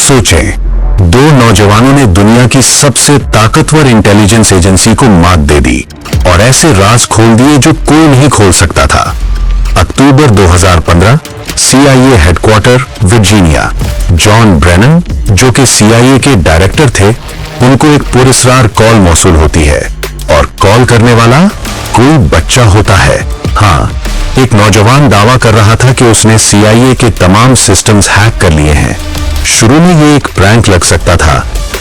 सोचें, दो नौजवानों ने दुनिया की सबसे ताकतवर इंटेलिजेंस एजेंसी को मात दे दी और ऐसे राज खोल दिए जो कोई नहीं खोल सकता था। अक्टूबर 2015, CIA headquarter Virginia. John Brennan, जो कि CIA के डायरेक्टर थे, उनको एक पुरस्कार कॉल मौसूल होती है और कॉल करने वाला कोई बच्चा होता है। हाँ, एक नौजवान दावा कर रहा था कि उसने CIA के तमाम सिस्टम्स हैक कर लिए हैं। शुरू में ये एक प्रैंक लग सकता था,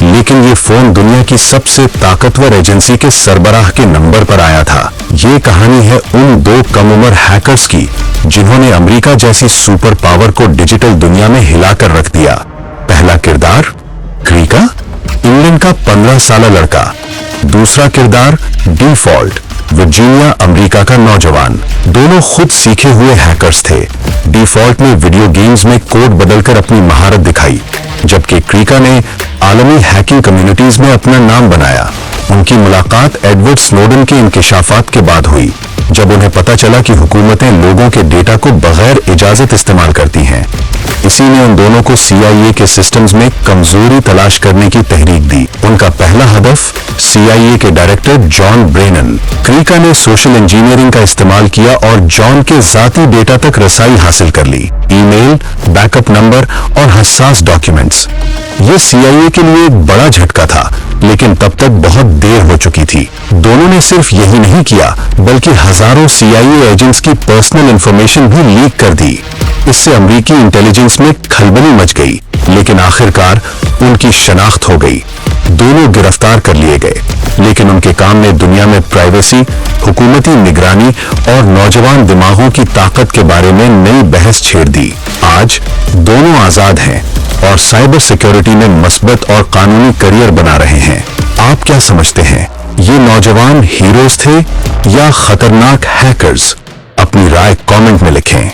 लेकिन ये फोन दुनिया की सबसे ताकतवर एजेंसी के सरबराह के नंबर पर आया था। ये कहानी है उन दो कम उम्र हैकर्स की जिन्होंने अमेरिका जैसी सुपर पावर को डिजिटल दुनिया में हिलाकर रख दिया। पहला किरदार क्रीका, इंग्लैंड का 15 साल लड़का। दूसरा किरदार डिफॉल्ट, वर्जीनिया, अमेरिका का नौजवान। दोनों खुद सीखे हुए हैकर्स थे। डिफॉल्ट ने वीडियो गेम्स में कोड बदलकर अपनी महारत दिखाई, जबकि क्रीका ने आलमी हैकिंग कम्युनिटीज में अपना नाम बनाया। उनकी मुलाकात एडवर्ड स्नोडन के इंकशाफात के बाद हुई, जब उन्हें पता चला कि हुकूमतें लोगों के डेटा को बगैर इजाजत इस्तेमाल करती हैं। इसी ने उन दोनों को CIA के सिस्टम्स में कमजोरी तलाश करने की तहरीक दी। उनका पहला हदफ CIA के डायरेक्टर जॉन ब्रेनन। क्रीका ने सोशल इंजीनियरिंग का इस्तेमाल किया और जॉन के जाती डेटा तक रसाई हासिल कर ली, ईमेल, बैकअप नंबर और हसास डॉक्यूमेंट्स। ये CIA के लिए एक बड़ा झटका था, लेकिन तब तक बहुत देर हो चुकी थी। दोनों ने सिर्फ यही नहीं किया, बल्कि हजारों CIA एजेंट्स की पर्सनल इंफॉर्मेशन भी लीक कर दी। इससे अमेरिकी इंटेलिजेंस में खलबली मच गई, लेकिन आखिरकार उनकी शनाख्त हो गई। दोनों गिरफ्तार कर लिए गए, लेकिन उनके काम ने दुनिया में प्राइवेसी, हुकूमती निगरानी और नौजवान दिमागों की ताकत के बारे में नई बहस छेड़ दी। आज दोनों आजाद हैं और साइबर सिक्योरिटी में मस्बत और कानूनी करियर बना रहे हैं। आप क्या समझते हैं, ये नौजवान हीरोज थे या खतरनाक हैकर्स? अपनी राय कमेंट में लिखें।